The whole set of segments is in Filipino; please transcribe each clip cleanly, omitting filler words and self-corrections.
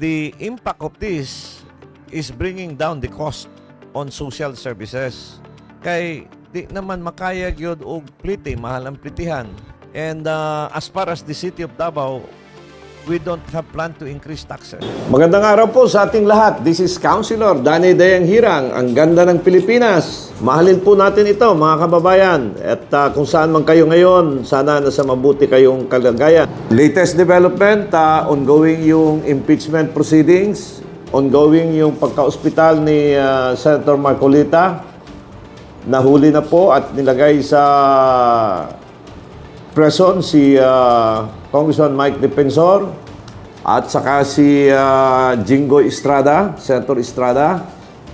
the impact of this is bringing down the cost on social services. Kay di naman makayag yun og plite, mahal ang plitihan. And as far as the city of Davao, we don't have plan to increase taxes. Magandang araw po sa ating lahat. This is Councilor Danny Dayang Hirang, ang ganda ng Pilipinas. Mahalin po natin ito, mga kababayan. At kung saan man kayo ngayon, sana nasa mabuti kayong kalagayan. Latest development, ongoing yung impeachment proceedings, ongoing yung pagka-ospital ni Senator Marcolita. Nahuli na po at nilagay sa prison si Congressman Mike Defensor at saka si Jingo Estrada, Senator Estrada.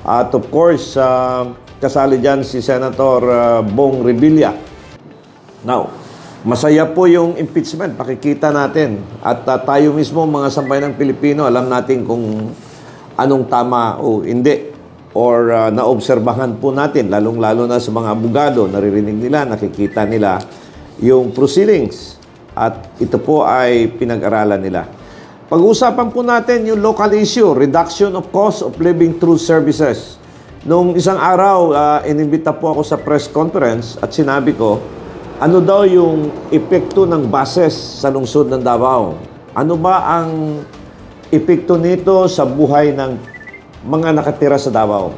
At of course, kasali dyan si Senator Bong Revilla. Now, masaya po yung impeachment, pakikita natin. At tayo mismo, mga sambayan ng Pilipino, alam natin kung anong tama o hindi. Or naobserbahan po natin, lalong-lalo na sa mga abogado, naririnig nila, nakikita nila yung proceedings. At ito po ay pinag-aralan nila. Pag-uusapan po natin yung local issue, reduction of cost of living through services. Nung isang araw, inimbita po ako sa press conference at sinabi ko, ano daw yung epekto ng buses sa lungsod ng Davao? Ano ba ang epekto nito sa buhay ng mga nakatira sa Davao?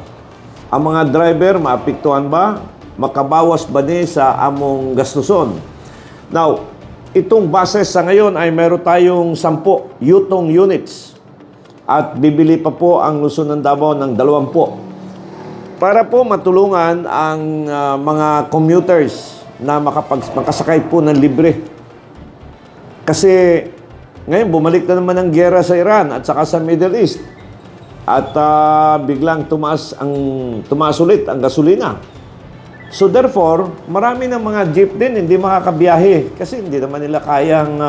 Ang mga driver, maapektuhan ba? Makabawas ba ni sa among gastuson? Now, itong buses sa ngayon ay meron tayong 10 yutong units. At bibili pa po ang Luzon ng Davao ng 20. Para po matulungan ang mga commuters na makasakay po ng libre. Kasi ngayon bumalik na naman ang giyera sa Iran at saka sa Middle East. At biglang tumaas ulit ang gasolina. So therefore, marami ng mga jeep din hindi makakabiyahe kasi hindi naman nila kayang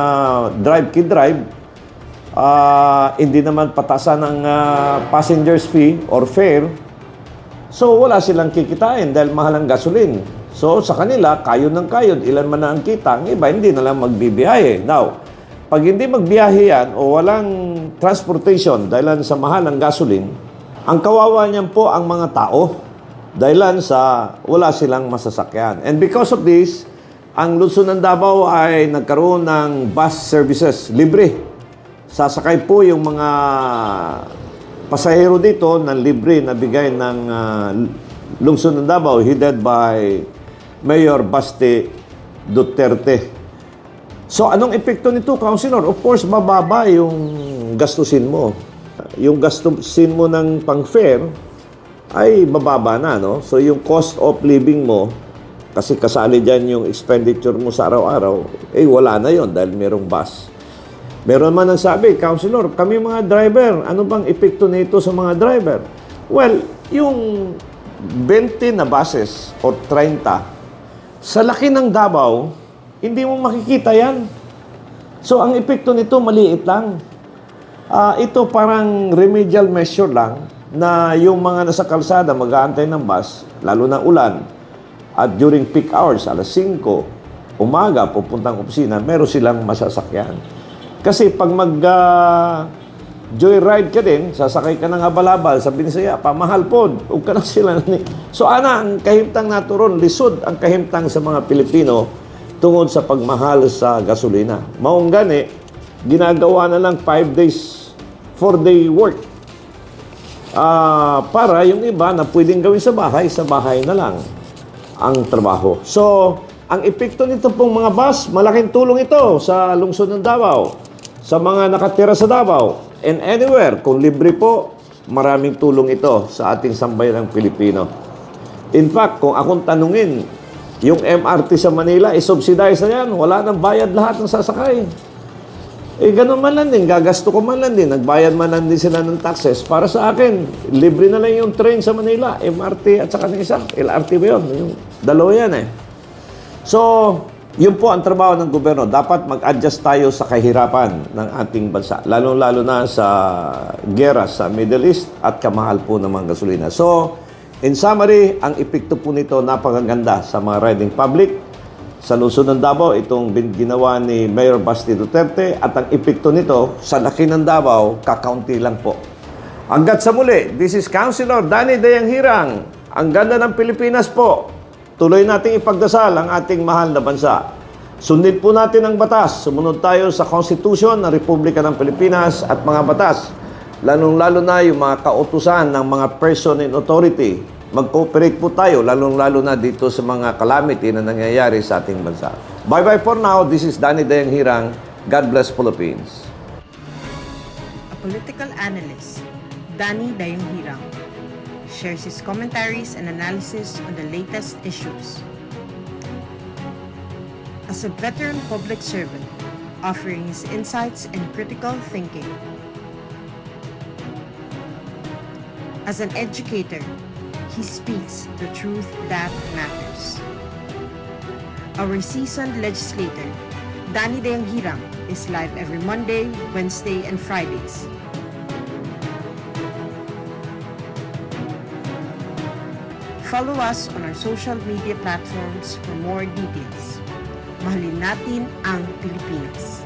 drive. Hindi naman patasan ng passengers fee or fare. So wala silang kikitain dahil mahal ang gasolin. So sa kanila, kayod ng kayod, ilan man na ang kita, ang iba hindi na lang magbibiyahe. Now, pag hindi magbiyahe yan o walang transportation dahil sa mahal ng gasolin, ang kawawa niyan po ang mga tao. Dahilan sa wala silang masasakyan. And because of this, ang Luzon ng Davao ay nagkaroon ng bus services libre. Sasakay po yung mga pasahero dito ng libre na bigay ng Luzon ng Davao headed by Mayor Baste Duterte. So anong epekto nito, Councilor? Of course, mababa yung gastusin mo. Yung gastusin mo ng pang-fare ay bababa na, no? So, yung cost of living mo, kasi kasali dyan yung expenditure mo sa araw-araw, wala na yon dahil merong bus. Meron man ang sabi, Councilor, kami mga driver, ano bang epekto nito sa mga driver? Well, yung 20 na buses o 30, sa laki ng Davao, hindi mo makikita yan. So, ang epekto nito, maliit lang. Ito parang remedial measure lang, na yung mga nasa kalsada mag-aantay ng bus, lalo na ulan, at during peak hours, alas 5, umaga, pupuntang opisina, meron silang masasakyan. Kasi pag joyride ka din, sasakay ka ng habalabal sa Binisaya, pamahal po, huwag ka na sila. So, ang kahimtang naturon, lisod ang kahimtang sa mga Pilipino tungod sa pagmahal sa gasolina. Maong gani, ginagawa na lang 5 days, 4-day work. Para yung iba na pwedeng gawin sa bahay na lang ang trabaho. So, ang epekto nito pong mga bus, malaking tulong ito sa lungsod ng Davao, sa mga nakatira sa Davao, and anywhere. Kung libre po, maraming tulong ito sa ating sambayan ng Pilipino. In fact, kung akong tanungin, yung MRT sa Manila, subsidize na yan. Wala nang bayad lahat ng sasakay. Ganun man lang din, gagasto ko man lang din, nagbayad man lang din sila ng taxes. Para sa akin, libre na lang yung train sa Manila, MRT at saka ng isa, LRT ba yun? Yung dalawa yan So, yun po ang trabaho ng gobyerno. Dapat mag-adjust tayo sa kahirapan ng ating bansa, lalo-lalo na sa gera sa Middle East at kamahal po ng mga gasolina. So, in summary, ang epekto po nito napakaganda sa mga riding public, sa Luzon ng Davao, itong ginawa ni Mayor Basti Duterte at ang epekto nito sa laki ng Davao, kakaunti lang po. Hanggat sa muli, this is Councilor Danny Dayang Hirang. Ang ganda ng Pilipinas po. Tuloy nating ipagdasal ang ating mahal na bansa. Sundin po natin ang batas. Sumunod tayo sa Constitution ng Republika ng Pilipinas at mga batas. Lalong-lalo na yung mga kautusan ng mga person in authority. Mag-cooperate po tayo, lalong-lalo na dito sa mga calamity na nangyayari sa ating bansa. Bye-bye for now. This is Danny Dayang Hirang. God bless Philippines. A political analyst, Danny Dayang Hirang, shares his commentaries and analysis on the latest issues. As a veteran public servant, offering his insights and critical thinking. As an educator, he speaks the truth that matters. Our seasoned legislator, Danny Dayang Hirang, is live every Monday, Wednesday, and Fridays. Follow us on our social media platforms for more details. Mahalin natin ang Pilipinas.